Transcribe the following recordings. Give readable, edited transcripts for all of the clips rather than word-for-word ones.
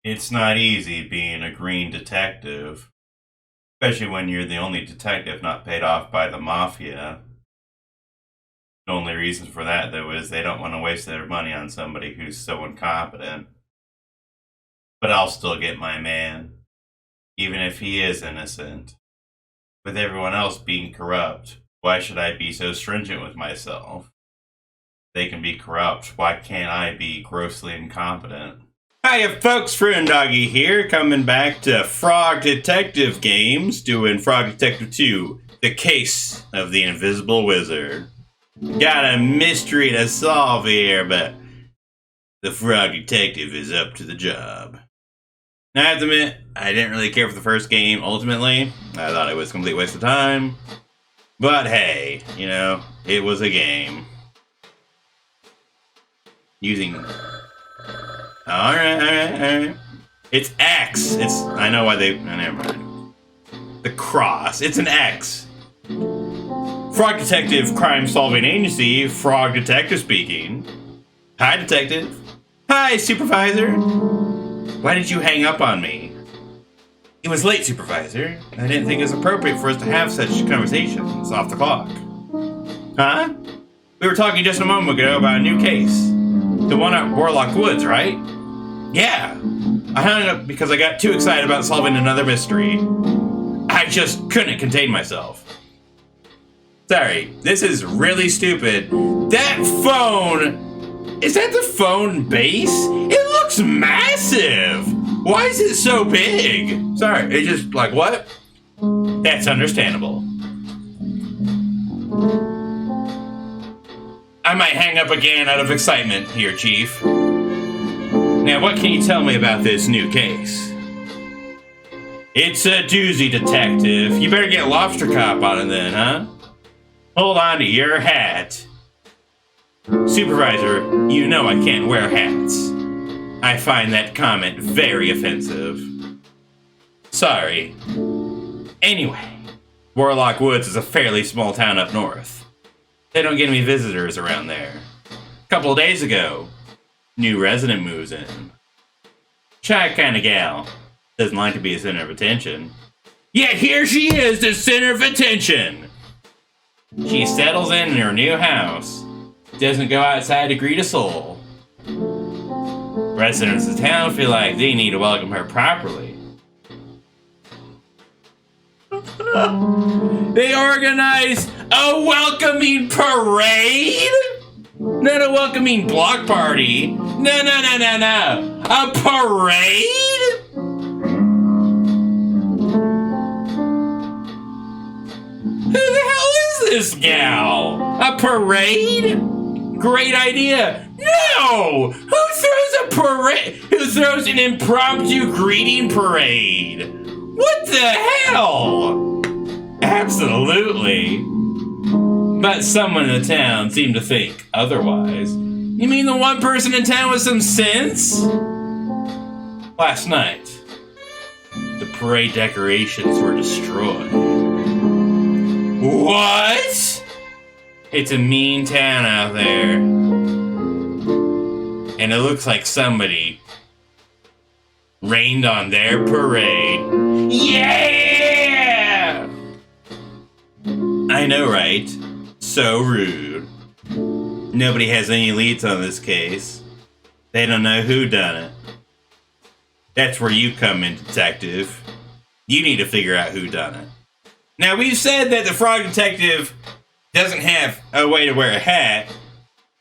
It's not easy being a green detective, especially when you're the only detective not paid off by the mafia. The only reason for that, though, is they don't want to waste their money on somebody who's so incompetent. But I'll still get my man, even if he is innocent. With everyone else being corrupt, why should I be so stringent with myself? They can be corrupt, why can't I be grossly incompetent? Hiya folks, Doggy here, coming back to Frog Detective Games, doing Frog Detective 2, The Case of the Invisible Wizard. Got a mystery to solve here, but the Frog Detective is up to the job. Now, I have to admit, I didn't really care for the first game, ultimately. I thought it was a complete waste of time. But hey, you know, it was a game. Using... Alright. It's X. I know why they... never mind. The cross. It's an X. Frog Detective Crime-Solving Agency. Frog Detective speaking. Hi, Detective. Hi, Supervisor. Why did you hang up on me? It was late, Supervisor. I didn't think it was appropriate for us to have such conversations off the clock. Huh? We were talking just a moment ago about a new case. The one at Warlock Woods, right? Yeah. I hung up because I got too excited about solving another mystery. I just couldn't contain myself. Sorry, this is really stupid. That phone... Is that the phone base? It looks massive! Why is it so big? Sorry, it's just like, what? That's understandable. I might hang up again out of excitement here, Chief. Now, what can you tell me about this new case? It's a doozy, Detective. You better get Lobster Cop on it then, huh? Hold on to your hat. Supervisor, you know I can't wear hats. I find that comment very offensive. Sorry. Anyway, Warlock Woods is a fairly small town up north. They don't get any visitors around there. A couple of days ago, new resident moves in. Shy kind of gal. Doesn't like to be a center of attention. Yet here she is, the center of attention! She settles in her new house. Doesn't go outside to greet a soul. Residents of town feel like they need to welcome her properly. They organize a welcoming parade? Not a welcoming block party. No. A parade? Who the hell is this gal? A parade? Great idea. No! Who throws a parade? Who throws an impromptu greeting parade? What the hell? Absolutely. But someone in the town seemed to think otherwise. You mean the one person in town with some sense? Last night, the parade decorations were destroyed. What? It's a mean town out there. And it looks like somebody rained on their parade. Yeah! I know, right? So rude. Nobody has any leads on this case. They don't know who done it. That's where you come in, Detective. You need to figure out who done it. Now, we've said that the Frog Detective doesn't have a way to wear a hat.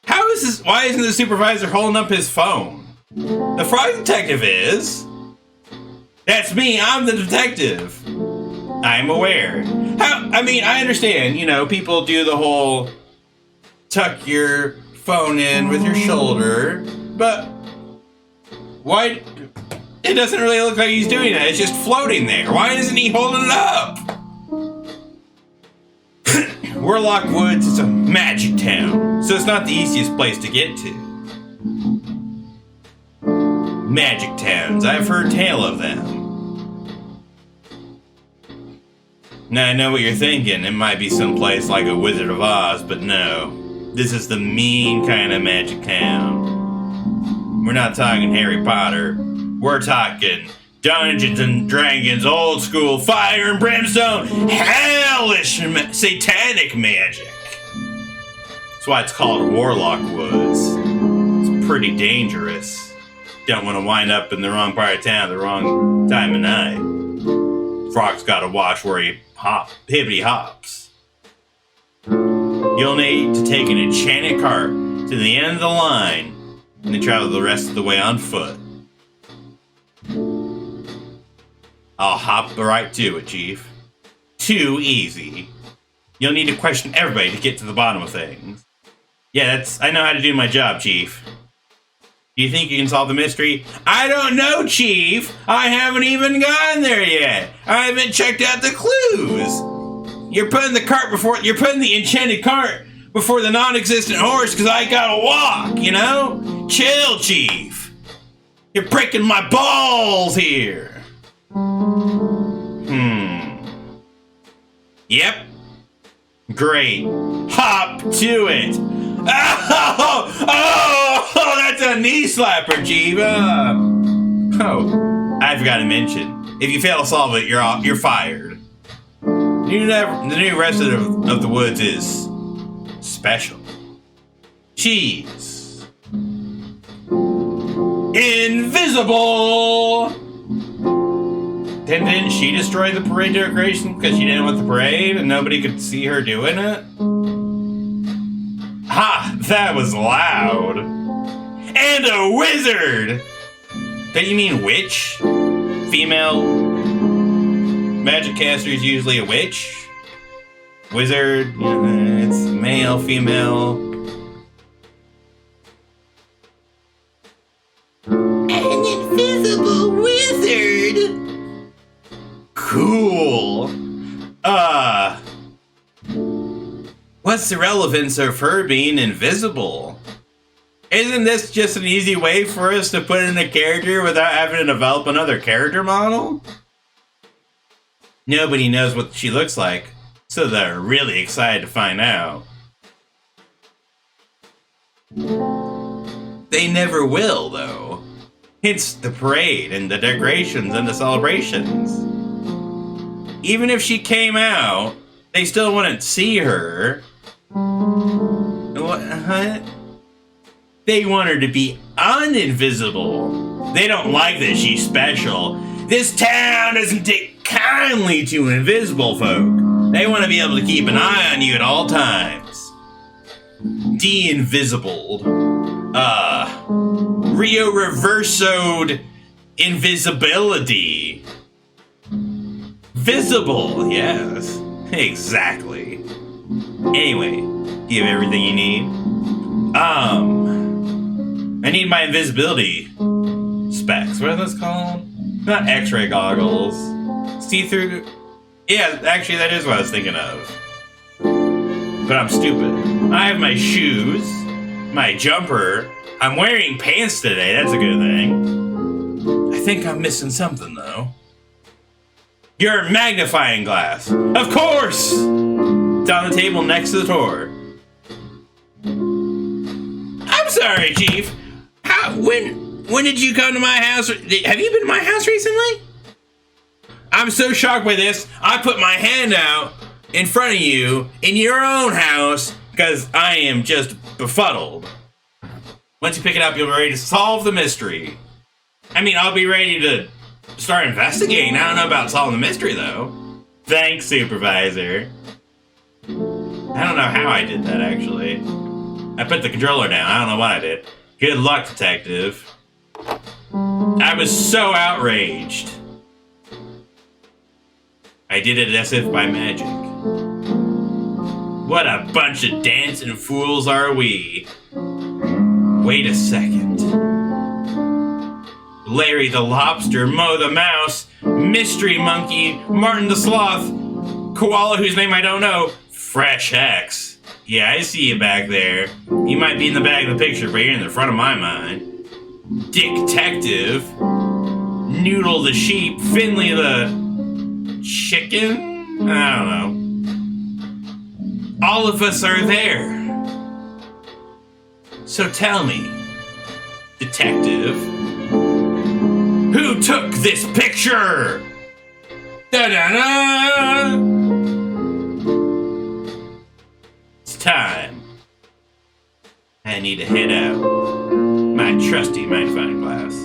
How is this? Why isn't the supervisor holding up his phone? The Frog Detective is. That's me. I'm the detective. I'm aware. I understand, you know, people do the whole tuck your phone in with your shoulder, but why? It doesn't really look like he's doing that. It's just floating there. Why isn't he holding it up? Warlock Woods is a magic town, so it's not the easiest place to get to. Magic towns, I've heard tale of them. Now I know what you're thinking, it might be someplace like a Wizard of Oz, but no. This is the mean kind of magic town. We're not talking Harry Potter. We're talking Dungeons and Dragons, old school, fire and brimstone, hellish, satanic magic. That's why it's called Warlock Woods. It's pretty dangerous. Don't want to wind up in the wrong part of town at the wrong time of night. Frog's gotta watch where he hippity hops. You'll need to take an enchanted cart to the end of the line and then travel the rest of the way on foot. I'll hop right to it, Chief. Too easy. You'll need to question everybody to get to the bottom of things. Yeah, I know how to do my job, Chief. Do you think you can solve the mystery? I don't know, Chief! I haven't even gotten there yet! I haven't checked out the clues! You're putting the enchanted cart before the non-existent horse because I gotta walk, you know? Chill, Chief! You're breaking my balls here! Yep. Great. Hop to it. Oh, that's a knee slapper, Chief. I forgot to mention. If you fail to solve it, you're fired. The new resident of the woods is special. Cheese. Invisible. Didn't she destroy the parade decoration because she didn't want the parade and nobody could see her doing it? Ha! That was loud. And a wizard! Don't you mean witch? Female magic caster is usually a witch. Wizard, it's male, female. An invisible wizard! Cool. What's the relevance of her being invisible? Isn't this just an easy way for us to put in a character without having to develop another character model? Nobody knows what she looks like, so they're really excited to find out. They never will, though. It's the parade and the decorations and the celebrations. Even if she came out, they still wouldn't see her. What? They want her to be uninvisible. They don't like that she's special. This town doesn't take kindly to invisible folk. They want to be able to keep an eye on you at all times. De-invisibled. Rio Reversoed invisibility. Visible, yes. Exactly. Anyway, you have everything you need? I need my invisibility specs. What are those called? Not X-ray goggles. See-through... Yeah, actually that is what I was thinking of. But I'm stupid. I have my shoes, my jumper. I'm wearing pants today, that's a good thing. I think I'm missing something, though. Your magnifying glass. Of course! It's on the table next to the door. I'm sorry, Chief. When did you come to my house? Have you been to my house recently? I'm so shocked by this, I put my hand out in front of you in your own house because I am just befuddled. Once you pick it up, you'll be ready to solve the mystery. I mean, I'll be ready to start investigating. I don't know about solving the mystery, though. Thanks, Supervisor. I don't know how I did that, actually. I put the controller down. I don't know what I did. Good luck, Detective. I was so outraged. I did it as if by magic. What a bunch of dancing fools are we. Wait a second. Larry the Lobster, Mo the Mouse, Mystery Monkey, Martin the Sloth, Koala whose name I don't know, Fresh X. Yeah, I see you back there. You might be in the back of the picture, but you're in the front of my mind. Detective, Noodle the Sheep, Finley the Chicken? I don't know. All of us are there. So tell me, Detective, who Who took this picture? Da-da-da! It's time. I need to head out. My trusty magnifying glass.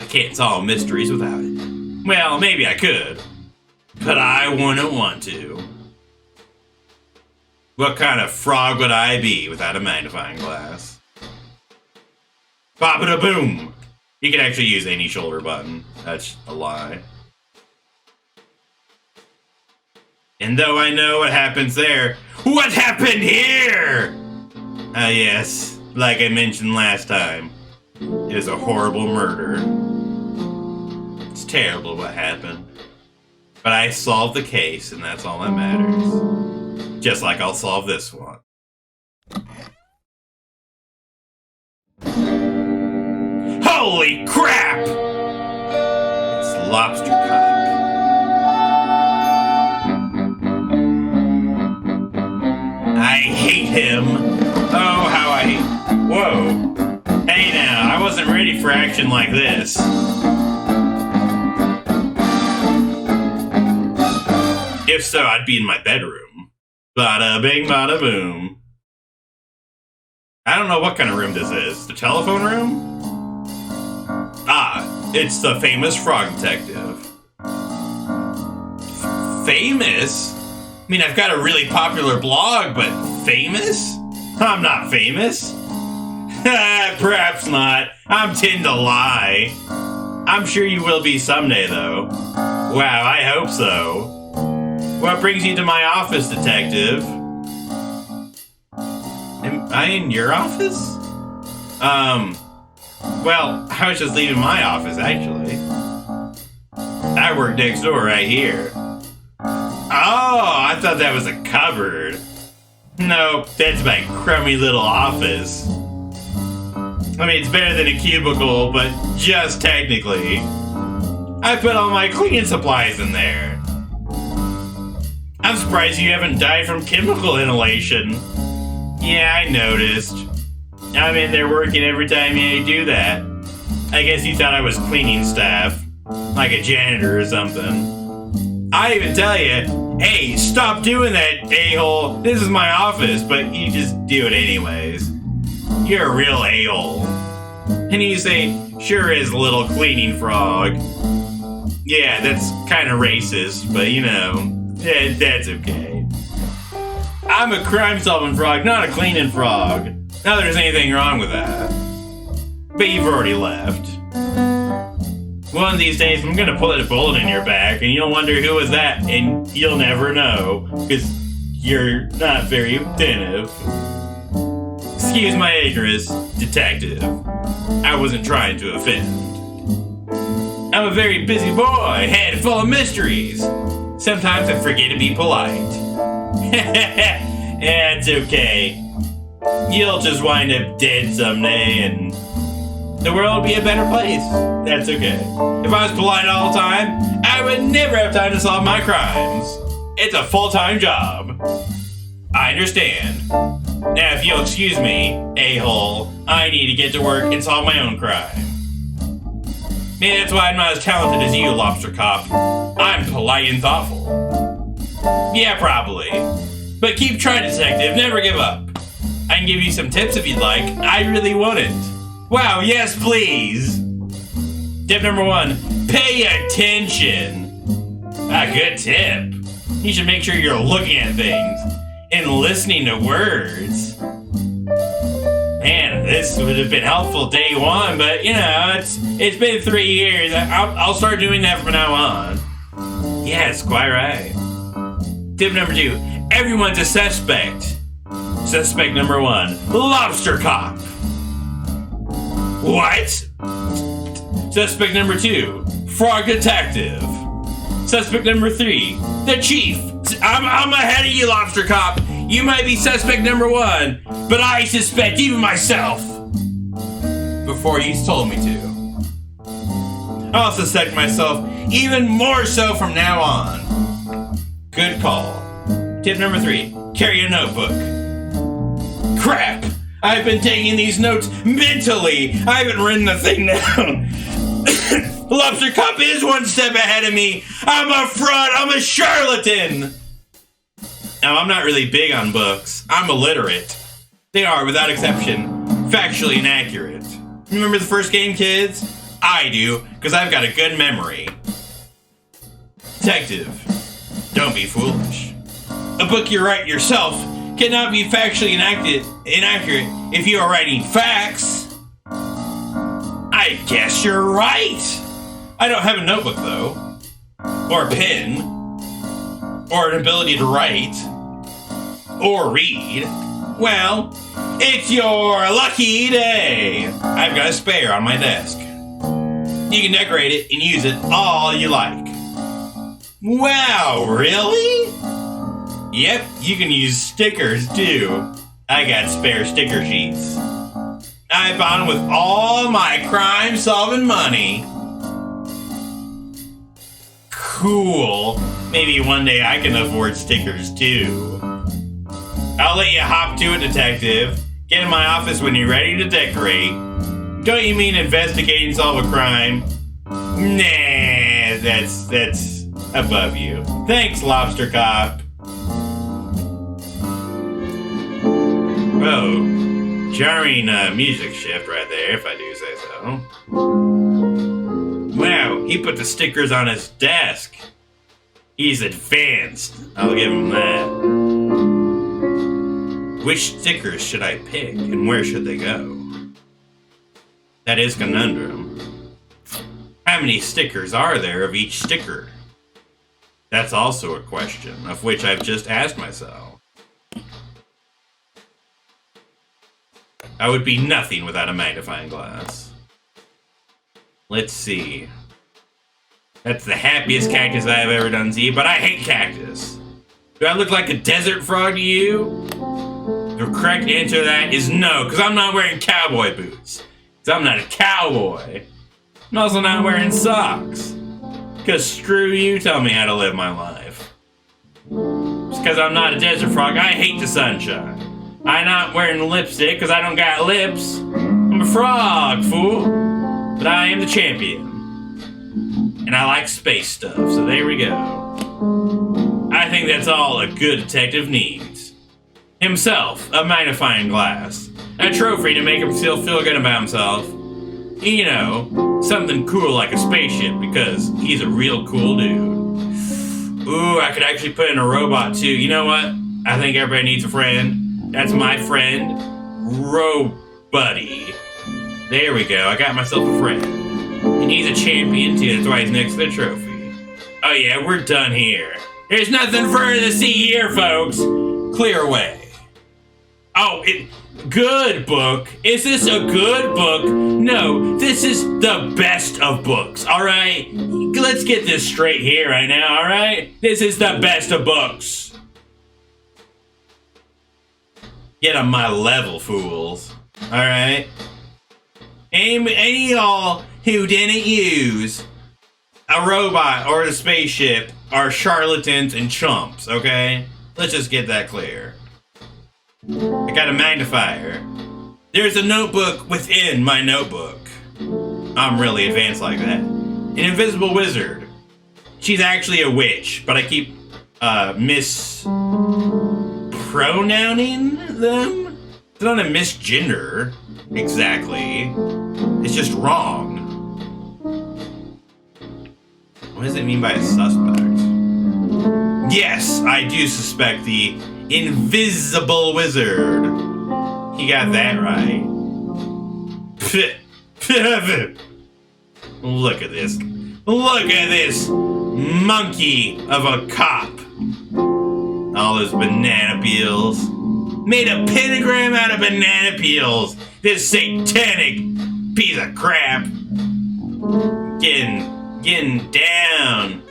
I can't solve mysteries without it. Well, maybe I could, but I wouldn't want to. What kind of frog would I be without a magnifying glass? Bop-a-da-boom! You can actually use any shoulder button. That's a lie. And though I know what happens there, what happened here? Ah, yes, like I mentioned last time, it is a horrible murder. It's terrible what happened. But I solved the case, and that's all that matters. Just like I'll solve this one. Holy crap! It's Lobster Cop. I hate him. Oh, how I hate. Whoa. Hey now, I wasn't ready for action like this. If so, I'd be in my bedroom. Bada bing, bada boom. I don't know what kind of room this is. The telephone room? Ah, it's the famous frog detective. Famous? I mean, I've got a really popular blog, but famous? I'm not famous. Perhaps not. I'm tend to lie. I'm sure you will be someday, though. Wow, I hope so. What brings you to my office, detective? Am I in your office? Well, I was just leaving my office, actually. I work next door right here. Oh, I thought that was a cupboard. Nope, that's my crummy little office. I mean, it's better than a cubicle, but just technically. I put all my cleaning supplies in there. I'm surprised you haven't died from chemical inhalation. Yeah, I noticed. I'm in there working every time you do that. I guess you thought I was cleaning staff. Like a janitor or something. I even tell you, hey, stop doing that, a-hole. This is my office, but you just do it anyways. You're a real a-hole. And you say, sure is, little cleaning frog. Yeah, that's kind of racist, but you know, that's okay. I'm a crime-solving frog, not a cleaning frog. Not that there's anything wrong with that. But you've already left. One of these days, I'm gonna put a bullet in your back, and you'll wonder who was that, and you'll never know, because you're not very attentive. Excuse my ignorance, detective. I wasn't trying to offend. I'm a very busy boy, head full of mysteries. Sometimes I forget to be polite. Yeah, it's okay. You'll just wind up dead someday, and the world will be a better place. That's okay. If I was polite all the time, I would never have time to solve my crimes. It's a full-time job. I understand. Now, if you'll excuse me, a-hole, I need to get to work and solve my own crime. Maybe that's why I'm not as talented as you, Lobster Cop. I'm polite and thoughtful. Yeah, probably. But keep trying, detective. Never give up. I can give you some tips if you'd like. I really wouldn't. Wow, yes, please. Tip number 1, pay attention. A good tip. You should make sure you're looking at things and listening to words. Man, this would have been helpful day 1, but you know, it's been 3 years. I'll start doing that from now on. Yes, quite right. Tip number 2, everyone's a suspect. Suspect number 1, Lobster Cop. What? Suspect number 2, Frog Detective. Suspect number 3, the Chief. I'm ahead of you, Lobster Cop. You might be suspect number 1, but I suspect even myself. Before you told me to. I'll suspect myself even more so from now on. Good call. Tip number 3, carry a notebook. Crap! I've been taking these notes mentally. I haven't written the thing down. Lobster Cop is one step ahead of me. I'm a fraud. I'm a charlatan. Now, I'm not really big on books. I'm illiterate. They are, without exception, factually inaccurate. Remember the first game, kids? I do, because I've got a good memory. Detective, don't be foolish. A book you write yourself cannot be factually inaccurate if you are writing facts. I guess you're right. I don't have a notebook, though. Or a pen. Or an ability to write. Or read. Well, it's your lucky day. I've got a spare on my desk. You can decorate it and use it all you like. Wow, really? Yep, you can use stickers too. I got spare sticker sheets. I bought them with all my crime-solving money. Cool. Maybe one day I can afford stickers too. I'll let you hop to it, detective. Get in my office when you're ready to decorate. Don't you mean investigate and solve a crime? Nah, that's above you. Thanks, Lobster Cop. Whoa, jarring music shift right there, if I do say so. Wow, he put the stickers on his desk. He's advanced. I'll give him that. Which stickers should I pick, and where should they go? That is conundrum. How many stickers are there of each sticker? That's also a question, of which I've just asked myself. I would be nothing without a magnifying glass. Let's see. That's the happiest cactus I have ever done to you, but I hate cactus. Do I look like a desert frog to you? The correct answer to that is no, because I'm not wearing cowboy boots. Because I'm not a cowboy. I'm also not wearing socks. Because screw you, tell me how to live my life. Just because I'm not a desert frog, I hate the sunshine. I'm not wearing lipstick because I don't got lips. I'm a frog, fool. But I am the champion. And I like space stuff, so there we go. I think that's all a good detective needs. Himself, a magnifying glass. A trophy to make him feel good about himself. You know, something cool like a spaceship, because he's a real cool dude. Ooh, I could actually put in a robot too. You know what? I think everybody needs a friend. That's my friend, Robuddy. There we go, I got myself a friend. And he's a champion too, that's why he's next to the trophy. Oh yeah, we're done here. There's nothing further to see here, folks. Clear away. Oh, good book. Is this a good book? No, this is the best of books, alright? Let's get this straight here right now, alright? This is the best of books. Get on my level, fools. Alright? Any of y'all who didn't use a robot or a spaceship are charlatans and chumps, okay? Let's just get that clear. I got a magnifier. There's a notebook within my notebook. I'm really advanced like that. An invisible wizard. She's actually a witch, but I keep mispronouncing them. It's not a misgender, exactly. It's just wrong. What does it mean by a suspect? Yes, I do suspect the invisible wizard. He got that right. Look at this. Look at this monkey of a cop. All those banana peels. Made a pentagram out of banana peels. This satanic piece of crap. Getting down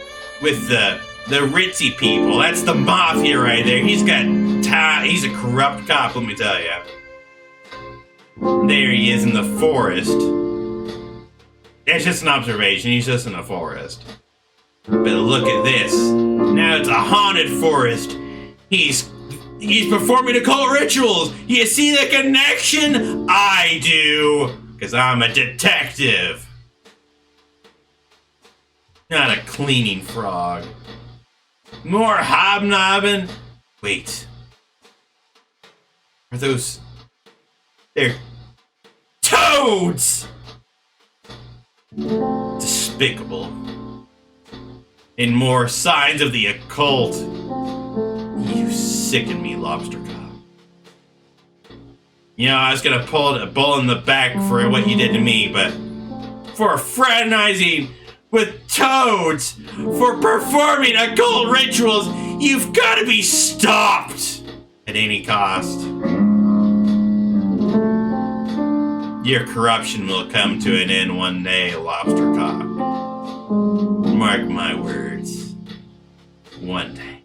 with the ritzy people. That's the mafia right there. He's a corrupt cop, let me tell you. There he is in the forest. That's just an observation. He's just in the forest. But look at this. Now it's a haunted forest. He's performing occult rituals. You see the connection? I do. Because I'm a detective. Not a cleaning frog. More hobnobbing? Wait. Are those... They're... toads! Despicable. And more signs of the occult. You sicken me, Lobster Cop. You know, I was gonna pull a bull in the back for what you did to me, but for fraternizing with toads, for performing occult rituals, you've gotta be stopped at any cost. Your corruption will come to an end one day, Lobster Cop. Mark my words. One day.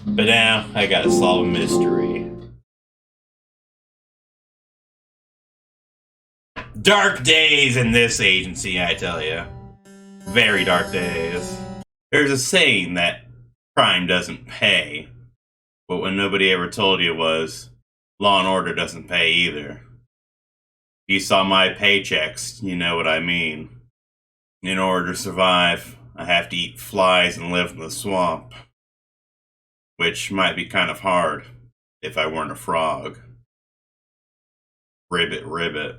But now, I gotta solve a mystery. Dark days in this agency, I tell you. Very dark days. There's a saying that crime doesn't pay. But what nobody ever told you was, law and order doesn't pay either. You saw my paychecks, you know what I mean. In order to survive, I have to eat flies and live in the swamp. Which might be kind of hard if I weren't a frog. Ribbit, ribbit.